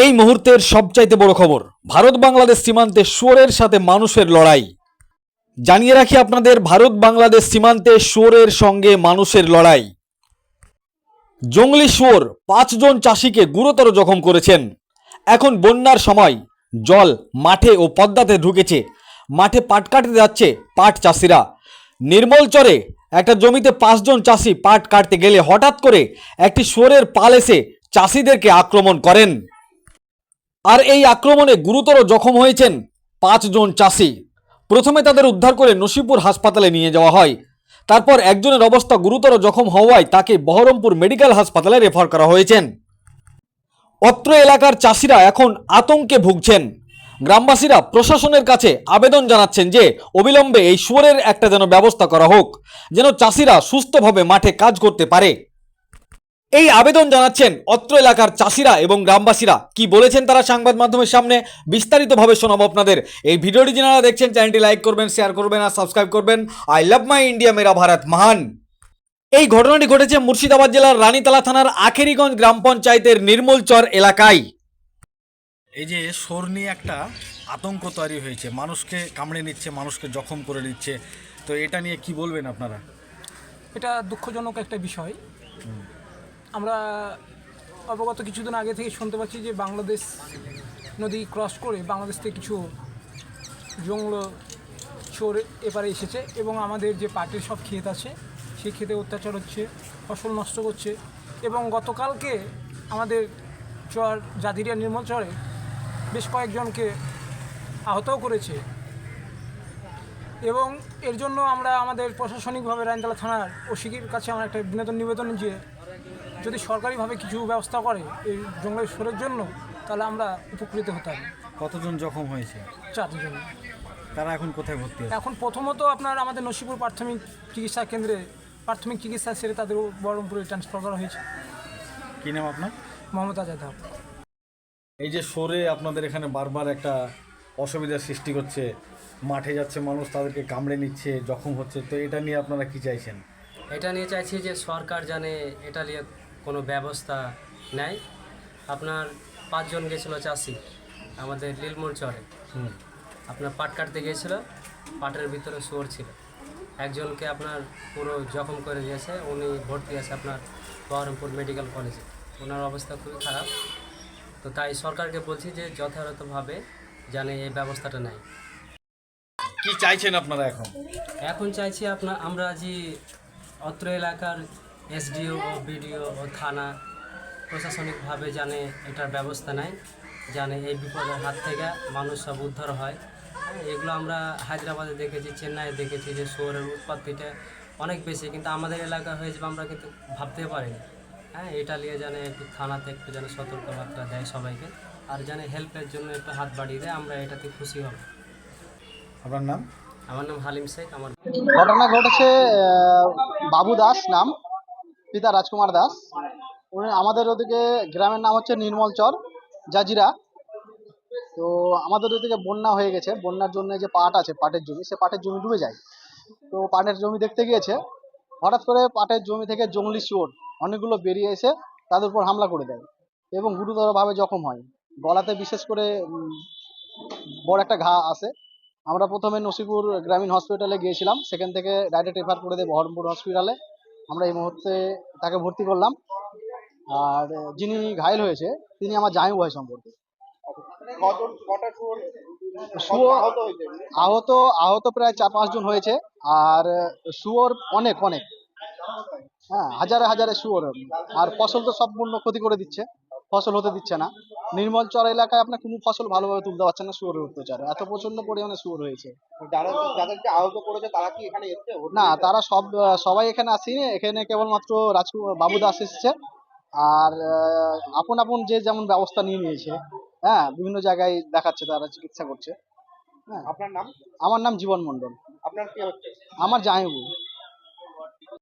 এই মুহূর্তের সবচাইতে বড় খবর, ভারত বাংলাদেশ সীমান্তে শুয়োরের সাথে মানুষের লড়াই। জানিয়ে রাখি আপনাদের, ভারত বাংলাদেশ সীমান্তে শুয়োরের সঙ্গে মানুষের লড়াই। জঙ্গলি শুয়োর 5 জন চাষিকে গুরুতর জখম করেছেন। এখন বন্যার সময় জল মাঠে ও পদ্মাতে ঢুকেছে। মাঠে পাট কাটতে যাচ্ছে পাট চাষিরা। নির্মলচরে একটা জমিতে 5 জন চাষি পাট কাটতে গেলে হঠাৎ করে একটি শুয়োরের পাল এসে চাষিদেরকে আক্রমণ করেন। আর এই আক্রমণে গুরুতর জখম হয়েছেন 5 জন চাষি। প্রথমে তাদের উদ্ধার করে নসিপুর হাসপাতালে নিয়ে যাওয়া হয়। তারপর একজনের অবস্থা গুরুতর জখম হওয়ায় তাকে বহরমপুর মেডিকেল হাসপাতালে রেফার করা হয়েছেন। অত্র এলাকার চাষিরা এখন আতঙ্কে ভুগছেন। গ্রামবাসীরা প্রশাসনের কাছে আবেদন জানাচ্ছেন যে অবিলম্বে এই শুয়োরের একটা যেন ব্যবস্থা করা হোক, যেন চাষিরা সুস্থভাবে মাঠে কাজ করতে পারে। এই আবেদন জানাচ্ছেন অত্র এলাকার চাষিরা এবং গ্রামবাসীরা। কি বলেছেন তারা সংবাদ মাধ্যমের সামনে বিস্তারিতভাবে শোনাবো আপনাদের। এই ভিডিওটি যারা দেখছেন চ্যানেলটি লাইক করবেন, শেয়ার করবেন আর সাবস্ক্রাইব করবেন। আই লাভ মাই ইন্ডিয়া, মেরা ভারত মহান। এই ঘটনাটি ঘটেছে মুর্শিদাবাদ জেলার রানীতলা থানার আখেরিগঞ্জ গ্রাম পঞ্চায়েতের নির্মলচর এলাকায়। এই যে শুয়োর নিয়ে একটা আতঙ্ক তৈরি হয়েছে, মানুষকে কামড়ে নিচ্ছে, মানুষকে জখম করে দিচ্ছে, তো এটা নিয়ে কি বলবেন আপনারা? এটা দুঃখজনক একটা বিষয়। আমরা অবগত কিছুদিন আগে থেকে শুনতে পাচ্ছি যে বাংলাদেশ নদী ক্রস করে বাংলাদেশ থেকে কিছু জঙ্গল চোর এপারে এসেছে এবং আমাদের যে পাটের সব ক্ষেত আছে সেই ক্ষেতে অত্যাচার হচ্ছে, ফসল নষ্ট করছে। এবং গতকালকে আমাদের চর জাদিরিয়া নির্মল চরে বেশ কয়েকজনকে আহতও করেছে। এবং এর জন্য আমরা আমাদের প্রশাসনিকভাবে রানীতলা থানার ওসির কাছে আমার একটা বিনোদন নিবেদন যে যদি সরকারিভাবে কিছু ব্যবস্থা করে এই জঙ্গলের শুয়োরের জন্য, তাহলে আমরা উপকৃত হতাম। কতজন জখম হয়েছে? 4 জন। তারা এখন কোথায় ভর্তি আছে? এখন প্রথমত আপনার আমাদের নসিপুর প্রাথমিক চিকিৎসা কেন্দ্রে প্রাথমিক চিকিৎসা সেরে তাদের বহরমপুরে ট্রান্সফার করা হয়েছে। কী নাম আপনার? মোহাম্মদ আজাদ হক। এই যে শুয়োরে আপনাদের এখানে বারবার একটা অসুবিধার সৃষ্টি করছে, মাঠে যাচ্ছে মানুষ, তাদেরকে কামড়ে নিচ্ছে, জখম হচ্ছে, তো এটা নিয়ে আপনারা কি চাইছেন? এটা নিয়ে চাইছি যে সরকার জানে এটা নিয়ে কোনো ব্যবস্থা নেয়। আপনার 5 জন গেছিলো চাষি আমাদের লীলমোড় চরে, আপনার পাট কাটতে গিয়েছিল, পাটের ভিতরে শুয়োর ছিল। একজনকে আপনার পুরো জখম করে দিয়েছে, উনি ভর্তি আছে আপনার বহরমপুর মেডিকেল কলেজে। ওনার অবস্থা খুবই খারাপ। তো তাই সরকারকে বলছি যে যথাযথভাবে জানে এই ব্যবস্থাটা নেয়। কি চাইছেন আপনারা এখন? এখন চাইছি আমরা যে অত্র এলাকার এসডিও ও বিডিও ও থানা প্রশাসনিকভাবে জানে এটার ব্যবস্থা নেয়, জানে এই বিপদের হাত থেকে মানুষ সব উদ্ধার হয়। এগুলো আমরা হায়দ্রাবাদে দেখেছি, চেন্নাইয়ে দেখেছি যে শুয়োরের উৎপত্তিটা অনেক বেশি, কিন্তু আমাদের এলাকা হয়ে যাবে আমরা কিন্তু ভাবতে পারিনি। এটা নিয়ে জানে একটু থানাতে একটু যেন সতর্কবার্তা দেয় সবাইকে, আর জানে হেল্পের জন্য একটু হাত বাড়িয়ে দেয়, আমরা এটাতে খুশি হব। আপনার নাম? আমার নাম হালিম শেখ। আমার ঘটনা ঘটেছে বাবু দাস নাম, পিতা রাজকুমার দাস। উনি আমাদের ওদিকে গ্রামের নাম হচ্ছে নির্মলচর জাজিরা। তো আমাদের ওদিকে বন্যা হয়ে গেছে, বন্যার জন্য যে পাট আছে, পাটের জমি, সে পাটের জমি ডুবে যায়। তো পাটের জমি দেখতে গিয়েছে, হঠাৎ করে পাটের জমি থেকে জঙ্গলি শুয়োর অনেকগুলো বেরিয়ে এসে তাদের উপর হামলা করে দেয় এবং গুরুতরভাবে জখম হয়। গলাতে বিশেষ করে বড় একটা ঘা আছে। আমরা প্রথমে নসিপুর গ্রামীণ হসপিটালে গিয়েছিলাম, সেখান থেকে ডাইরেক্ট রেফার করে দেয় বহরমপুর হসপিটালে। আমরা এই মুহূর্তে তাকে ভর্তি করলাম। আর যিনি ঘায়েল হয়েছে তিনি আমার জামাই ভাই সম্পর্কে। আহত আহত প্রায় 4-5 জন হয়েছে। আর শুয়োর অনেক অনেক, হ্যাঁ, হাজারে হাজারে শুয়োর। আর ফসল তো সম্পূর্ণ ক্ষতি করে দিচ্ছে, ফসল হতে দিচ্ছে না। নির্মলচর এলাকায় আপনার কোনো ফসল ভালোভাবে তুলতে পারছে না শুয়োরের অত্যাচারে, এত প্রচন্ড পরিমাণে শুয়োর হয়েছে। যাদেরকে আহত করেছে তারা কি এখানে এসছে? না, তারা সবাই এখানে আসেনি, এখানে কেবলমাত্র বাবু দাস এসেছে। আর আপন আপন যে যেমন ব্যবস্থা নিয়ে নিয়েছে, হ্যাঁ, বিভিন্ন জায়গায় দেখাচ্ছে, তারা চিকিৎসা করছে। হ্যাঁ। আপনার নাম? আমার নাম জীবন মণ্ডল। আপনার কি হচ্ছে? আমার জামাইবাবু।